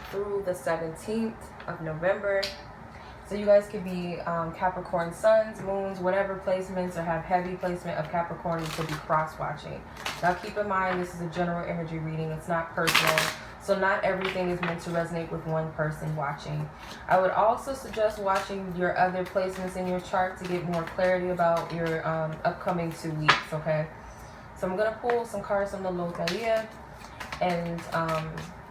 through the 17th of November. So you guys could be Capricorn suns, moons, whatever placements, or have heavy placement of Capricorn. You could be cross-watching. Now keep in mind, this is a general energy reading. It's not personal. So not everything is meant to resonate with one person watching. I would also suggest watching your other placements in your chart to get more clarity about your upcoming 2 weeks, okay? So I'm going to pull some cards from the Loteria, and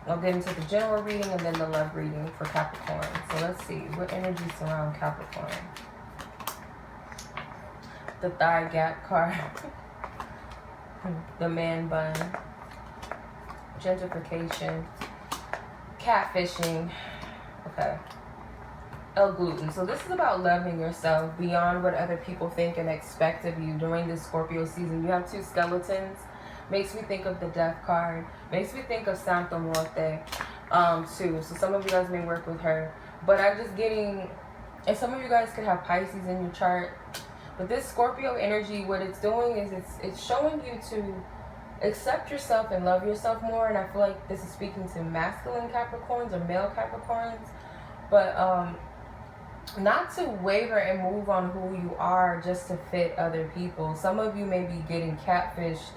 I'll get into the general reading and then the love reading for Capricorn. So let's see, what energies surround Capricorn? The thigh gap card. The man bun. Gentrification. Catfishing. Okay. El gluten. So this is about loving yourself beyond what other people think and expect of you during this Scorpio season. You have 2 skeletons. Makes me think of the death card. Makes me think of Santa Muerte too. So some of you guys may work with her. But I'm just getting, and some of you guys could have Pisces in your chart. But this Scorpio energy, what it's doing is it's showing you to accept yourself and love yourself more. And I feel like this is speaking to masculine Capricorns or male Capricorns. But not to waver and move on who you are just to fit other people. Some of you may be getting catfished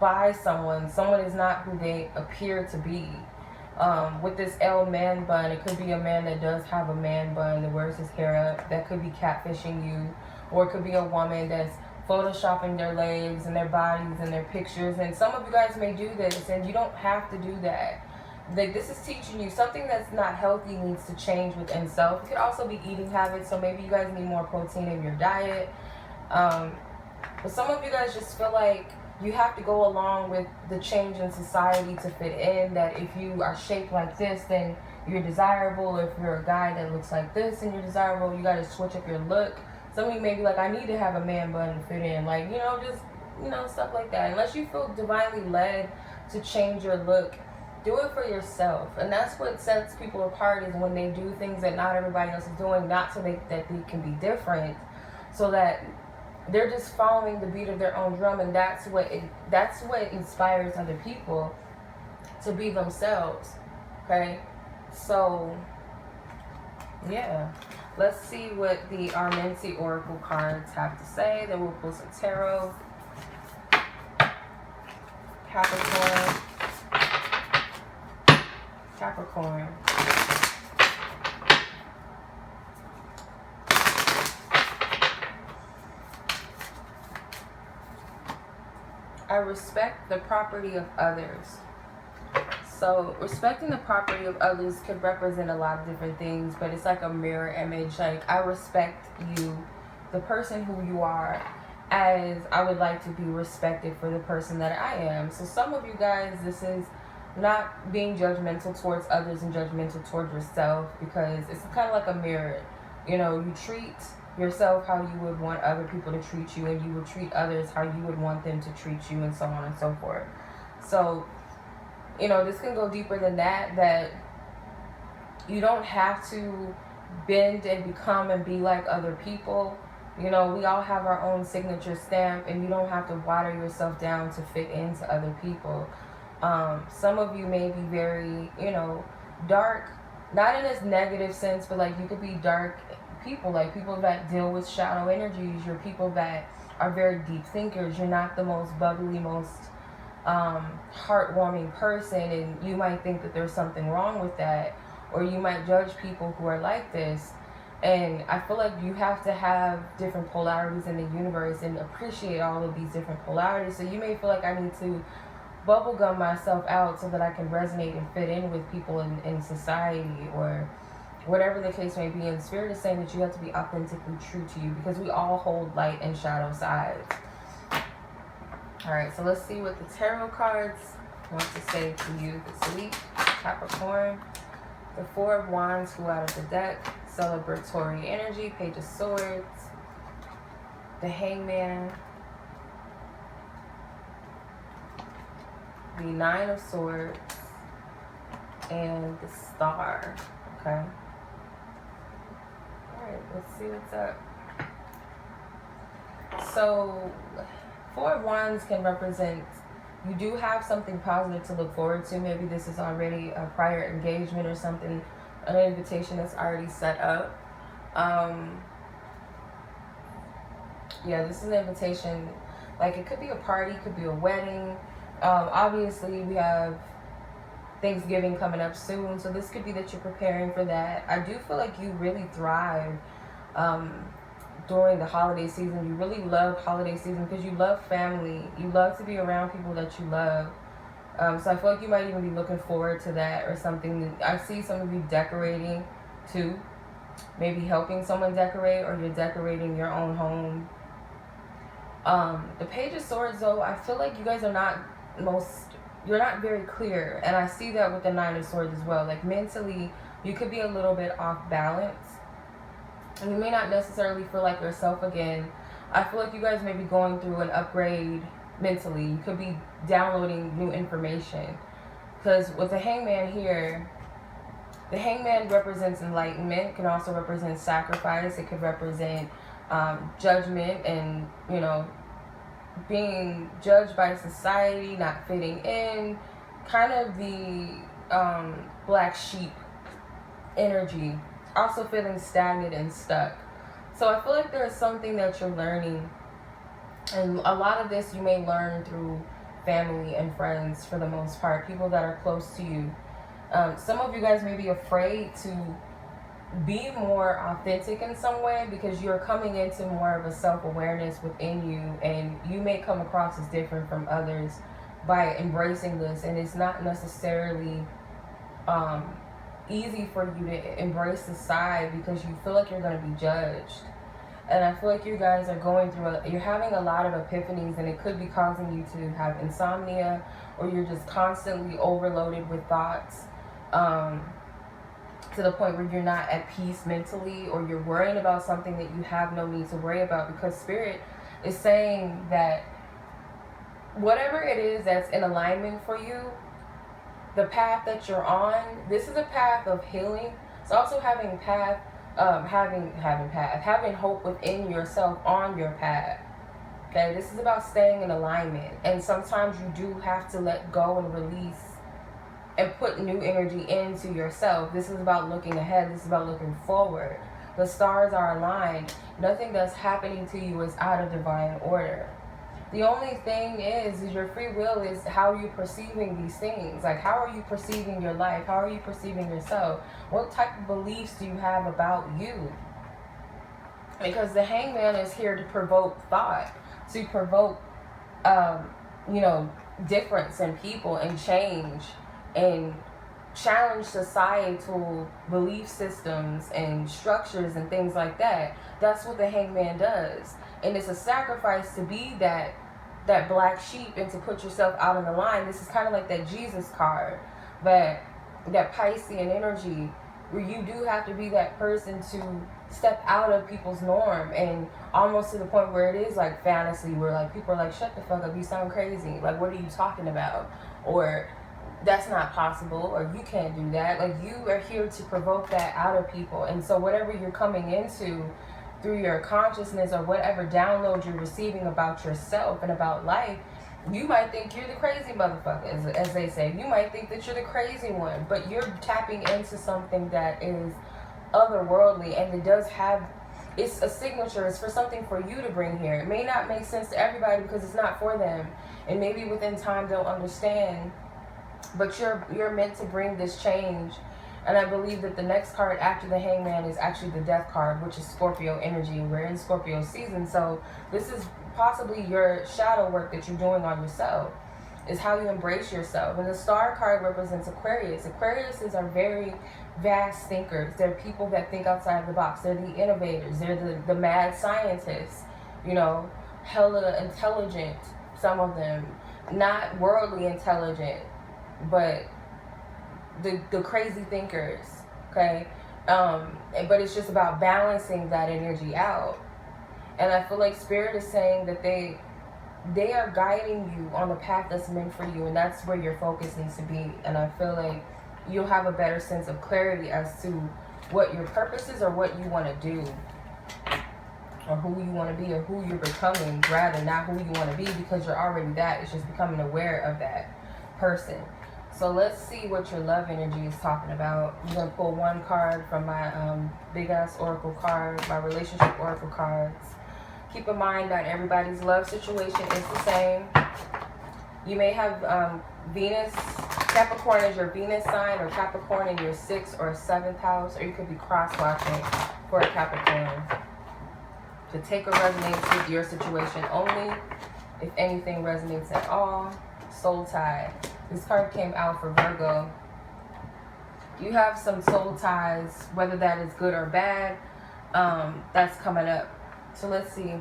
by someone is not who they appear to be. With this L man bun, it could be a man that does have a man bun that wears his hair up. That could be catfishing you. Or it could be a woman that's photoshopping their legs and their bodies and their pictures. And some of you guys may do this, and you don't have to do that. Like, this is teaching you something that's not healthy needs to change within self. It could also be eating habits, so maybe you guys need more protein in your diet. But some of you guys just feel like you have to go along with the change in society to fit in, that if you are shaped like this, then you're desirable. If you're a guy that looks like this and you're desirable, you got to switch up your look. Some of you may be like, I need to have a man bun to fit in. Like, just, stuff like that. Unless you feel divinely led to change your look, do it for yourself. And that's what sets people apart, is when they do things that not everybody else is doing, not so that they can be different, so that they're just following the beat of their own drum. And that's what inspires other people to be themselves. Okay, so yeah, let's see what the Armenti Oracle cards have to say. Then we'll pull some tarot. Capricorn. I respect the property of others. So respecting the property of others could represent a lot of different things, but it's like a mirror image. Like, I respect you, the person who you are, as I would like to be respected for the person that I am. So some of you guys, this is not being judgmental towards others and judgmental towards yourself, because it's kind of like a mirror. You treat yourself how you would want other people to treat you, and you would treat others how you would want them to treat you, and so on and so forth. So, this can go deeper than that you don't have to bend and become and be like other people. We all have our own signature stamp, and you don't have to water yourself down to fit into other people. Some of you may be very, dark, not in this negative sense, but like, you could be dark people, like people that deal with shadow energies. You're people that are very deep thinkers. You're not the most bubbly, most heartwarming person, and you might think that there's something wrong with that, or you might judge people who are like this. And I feel like you have to have different polarities in the universe and appreciate all of these different polarities. So you may feel like I need to bubblegum myself out so that I can resonate and fit in with people in society, or whatever the case may be. And Spirit is saying that you have to be authentically true to you, because we all hold light and shadow sides. All right, so let's see what the tarot cards want to say to you this week, Capricorn. The Four of Wands flew out of the deck. Celebratory energy, Page of Swords, the Hangman, the Nine of Swords, and the Star. Okay. Alright, let's see what's up. So, Four of Wands can represent, you do have something positive to look forward to. Maybe this is already a prior engagement or something, an invitation that's already set up. Yeah, this is an invitation. Like, it could be a party, could be a wedding. Obviously, we have Thanksgiving coming up soon, so this could be that you're preparing for that. I do feel like you really thrive during the holiday season. You really love holiday season because you love family. You love to be around people that you love. So I feel like you might even be looking forward to that or something. I see some of you decorating too. Maybe helping someone decorate, or you're decorating your own home. The Page of Swords, though, I feel like you guys are not you're not very clear. And I see that with the Nine of Swords as well. Like, mentally, you could be a little bit off balance. And you may not necessarily feel like yourself again. I feel like you guys may be going through an upgrade mentally. You could be downloading new information. Because with the Hangman here, the Hangman represents enlightenment. It can also represent sacrifice. It could represent judgment and, you know, being judged by society, not fitting in. Kind of the black sheep energy. Also feeling stagnant and stuck. So I feel like there's something that you're learning, and a lot of this you may learn through family and friends for the most part, people that are close to you. Some of you guys may be afraid to be more authentic in some way because you're coming into more of a self-awareness within you, and you may come across as different from others by embracing this. And it's not necessarily easy for you to embrace the side because you feel like you're going to be judged. And I feel like you guys are going through you're having a lot of epiphanies, and it could be causing you to have insomnia, or you're just constantly overloaded with thoughts to the point where you're not at peace mentally, or you're worrying about something that you have no need to worry about, because Spirit is saying that whatever it is that's in alignment for you, the path that you're on, this is a path of healing. It's also having having hope within yourself on your path. Okay, this is about staying in alignment, and sometimes you do have to let go and release and put new energy into yourself. This is about looking ahead. This is about looking forward. The stars are aligned. Nothing that's happening to you is out of divine order. The only thing is your free will is how you're perceiving these things. Like, how are you perceiving your life? How are you perceiving yourself? What type of beliefs do you have about you? Because the Hangman is here to provoke thought, to provoke, difference in people and change, and challenge societal belief systems and structures and things like that. That's what the Hangman does. And it's a sacrifice to be that black sheep and to put yourself out on the line. This is kind of like that Jesus card, that Piscean energy, where you do have to be that person to step out of people's norm, and almost to the point where it is like fantasy, where like people are like, shut the fuck up, you sound crazy. Like, what are you talking about? Or that's not possible, or you can't do that. Like, you are here to provoke that out of people. And so whatever you're coming into through your consciousness, or whatever download you're receiving about yourself and about life, you might think you're the crazy motherfucker, as they say. You might think that you're the crazy one, but you're tapping into something that is otherworldly, and it does have, it's a signature. It's for something for you to bring here. It may not make sense to everybody because it's not for them, and maybe within time they'll understand, but you're meant to bring this change. And I believe that the next card after the Hangman is actually the Death card, which is Scorpio energy. We're in Scorpio season, so this is possibly your shadow work that you're doing on yourself. is how you embrace yourself. And the star card represents Aquarius. Aquariuses are very vast thinkers. They're people that think outside the box. They're the innovators. They're the mad scientists, you know, hella intelligent, some of them. Not worldly intelligent, but the crazy thinkers, okay? But it's just about balancing that energy out. And I feel like Spirit is saying that they are guiding you on the path that's meant for you, and that's where your focus needs to be. And I feel like you'll have a better sense of clarity as to what your purpose is, or what you want to do, or who you want to be, or who you're becoming, rather, not who you want to be, because you're already that. It's just becoming aware of that person. So let's see what your love energy is talking about. I'm going to pull one card from my big ass oracle card, my relationship oracle cards. Keep in mind that everybody's love situation is the same. You may have Venus, Capricorn is your Venus sign, or Capricorn in your 6th or 7th house, or you could be cross-watching for a Capricorn. To take or resonates with your situation only. If anything resonates at all, soul tie. This card came out for Virgo. You have some soul ties, whether that is good or bad, that's coming up. So let's see.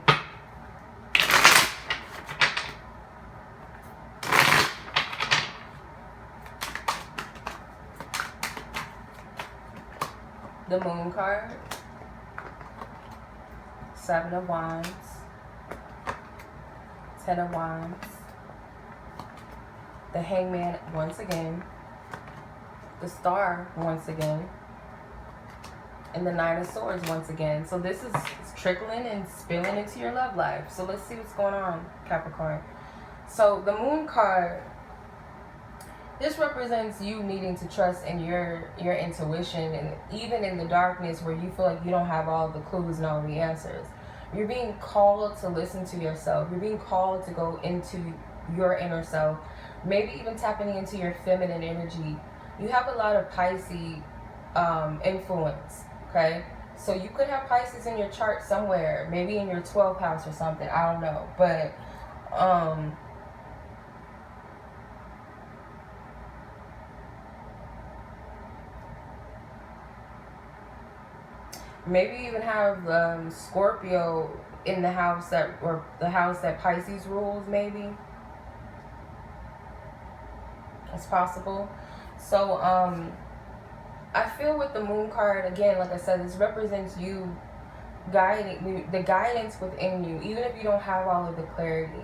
The Moon card. 7 of Wands. 10 of Wands. The Hangman once again. The Star once again. And the 9 of Swords once again. So this is trickling and spilling into your love life. So let's see what's going on, Capricorn. So the Moon card, this represents you needing to trust in your intuition, and even in the darkness where you feel like you don't have all the clues and all the answers. You're being called to listen to yourself. You're being called to go into your inner self. Maybe even tapping into your feminine energy. You have a lot of Pisces influence, okay? So you could have Pisces in your chart somewhere, maybe in your 12th house or something. I don't know, but maybe even have Scorpio in the house that, or the house that Pisces rules, maybe. It's possible. So I feel with the Moon card, again, like I said, this represents you guiding, the guidance within you, even if you don't have all of the clarity.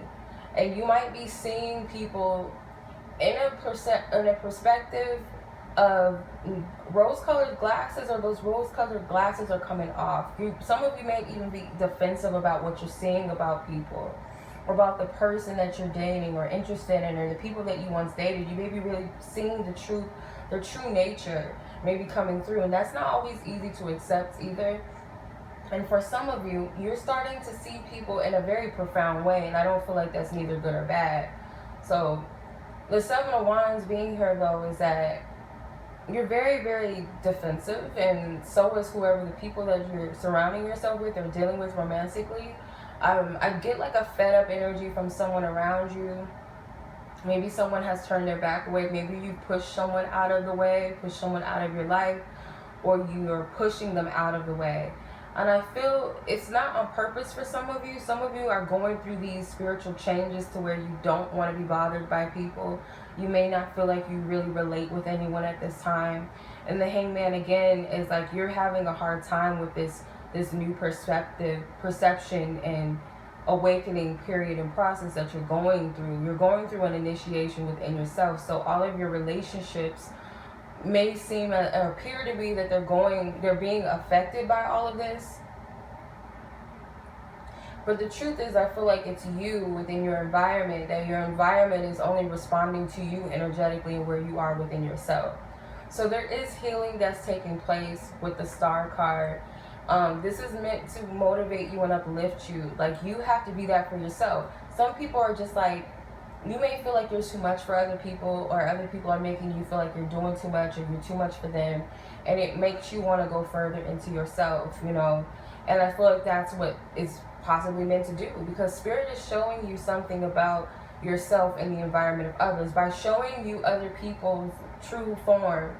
And you might be seeing people in a perspective of rose-colored glasses, or those rose-colored glasses are coming off. Some of you may even be defensive about what you're seeing about people, or about the person that you're dating or interested in, or the people that you once dated. You may be really seeing the true nature maybe coming through, and that's not always easy to accept either. And for some of you, you're starting to see people in a very profound way, and I don't feel like that's neither good or bad. So the 7 of Wands being here, though, is that you're very, very defensive, and so is whoever the people that you're surrounding yourself with or dealing with romantically. I get like a fed up energy from someone around you. Maybe someone has turned their back away. Maybe you push someone out of the way, push someone out of your life, or you're pushing them out of the way. And I feel it's not on purpose for some of you. Some of you are going through these spiritual changes to where you don't want to be bothered by people. You may not feel like you really relate with anyone at this time. And the Hangman, again, is like you're having a hard time with this new perception and awakening period and process that you're going through. You're going through an initiation within yourself. So all of your relationships may seem or appear to be that they're being affected by all of this. But the truth is, I feel like it's you within your environment, that your environment is only responding to you energetically and where you are within yourself. So there is healing that's taking place with the Star card. This is meant to motivate you and uplift you. Like, you have to be that for yourself. Some people are just like, you may feel like you're too much for other people, or other people are making you feel like you're doing too much, or you're too much for them, and it makes you want to go further into yourself, you know. And I feel like that's what is possibly meant to do, because Spirit is showing you something about yourself in the environment of others. By showing you other people's true form,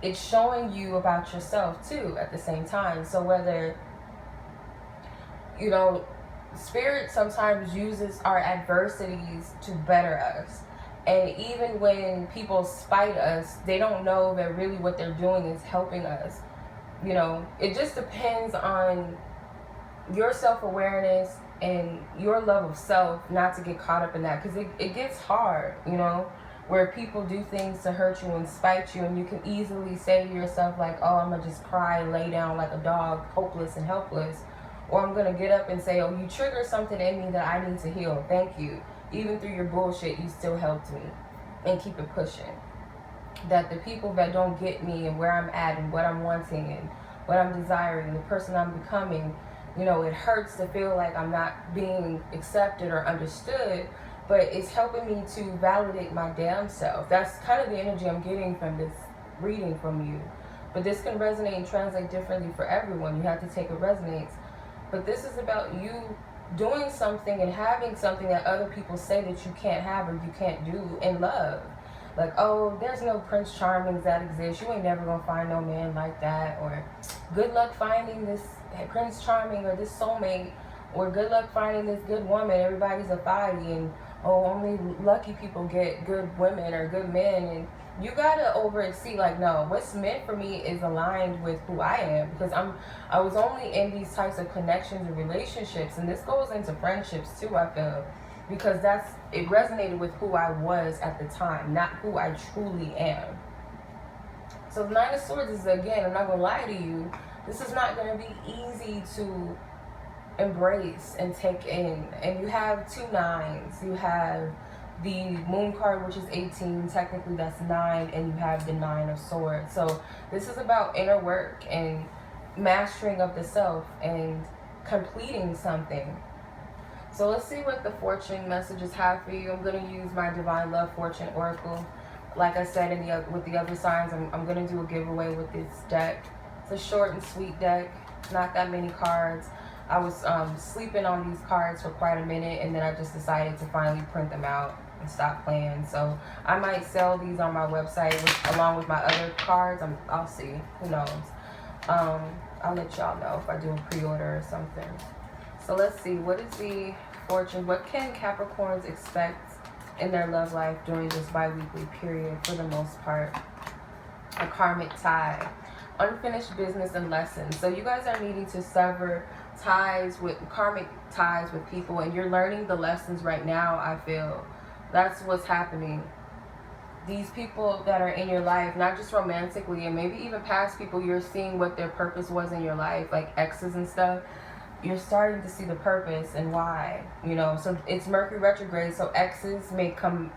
it's showing you about yourself too at the same time. So whether, you know, Spirit sometimes uses our adversities to better us. And even when people spite us, they don't know that really what they're doing is helping us. You know, it just depends on your self-awareness and your love of self, not to get caught up in that, because it gets hard, you know, where people do things to hurt you and spite you, and you can easily say to yourself like, oh, I'm gonna just cry and lay down like a dog, hopeless and helpless, or I'm gonna get up and say, oh, you triggered something in me that I need to heal, thank you. Even through your bullshit, you still helped me, and keep it pushing. That the people that don't get me and where I'm at and what I'm wanting and what I'm desiring, the person I'm becoming, you know, it hurts to feel like I'm not being accepted or understood, but it's helping me to validate my damn self. That's kind of the energy I'm getting from this reading from you. But this can resonate and translate differently for everyone. You have to take it resonates. But this is about you doing something and having something that other people say that you can't have or you can't do in love. Like, oh, there's no Prince Charmings that exist. You ain't never gonna find no man like that. Or good luck finding this Prince Charming or this soulmate. Or good luck finding this good woman. Everybody's a Baddie. And, oh, only lucky people get good women or good men. And you gotta see, like, no, what's meant for me is aligned with who I am. Because I was only in these types of connections and relationships. And this goes into friendships too, I feel. Because it resonated with who I was at the time, not who I truly am. So the Nine of Swords is, again, I'm not going to lie to you, this is not going to be easy to embrace and take in. And you have 2 nines. You have the Moon card, which is 18. Technically, that's 9. And you have the 9 of Swords. So this is about inner work and mastering of the self and completing something. So let's see what the fortune messages have for you. I'm going to use my Divine Love Fortune Oracle. Like I said with the other signs, I'm going to do a giveaway with this deck. It's a short and sweet deck, not that many cards. I was sleeping on these cards for quite a minute, and then I just decided to finally print them out and stop playing. So I might sell these on my website along with my other cards. I'll see. Who knows? I'll let y'all know if I do a pre-order or something. So let's see, what is the fortune? What can Capricorns expect in their love life during this bi-weekly period for the most part? A karmic tie. Unfinished business and lessons. So you guys are needing to sever karmic ties with people, and you're learning the lessons right now, I feel. That's what's happening. These people that are in your life, not just romantically, and maybe even past people, you're seeing what their purpose was in your life, like exes and stuff. You're starting to see the purpose and why, you know. So it's Mercury retrograde, so exes may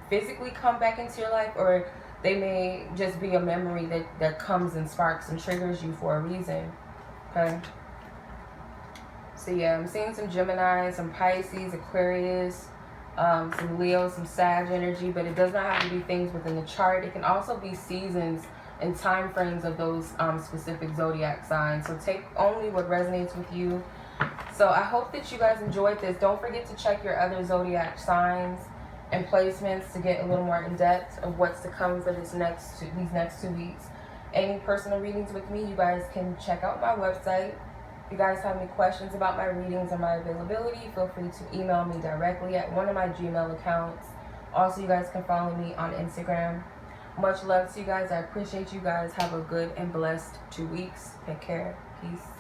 physically come back into your life, or they may just be a memory that comes and sparks and triggers you for a reason. Okay. So yeah, I'm seeing some Gemini, some Pisces, Aquarius, some Leo, some Sag energy, but it does not have to be things within the chart. It can also be seasons and time frames of those specific zodiac signs. So take only what resonates with you. So I hope that you guys enjoyed this. Don't forget to check your other zodiac signs and placements to get a little more in depth of what's to come for these next 2 weeks. Any personal readings with me, you guys can check out my website. If you guys have any questions about my readings or my availability, feel free to email me directly at one of my Gmail accounts. Also, you guys can follow me on Instagram. Much love to you guys. I appreciate you guys. Have a good and blessed 2 weeks. Take care. Peace.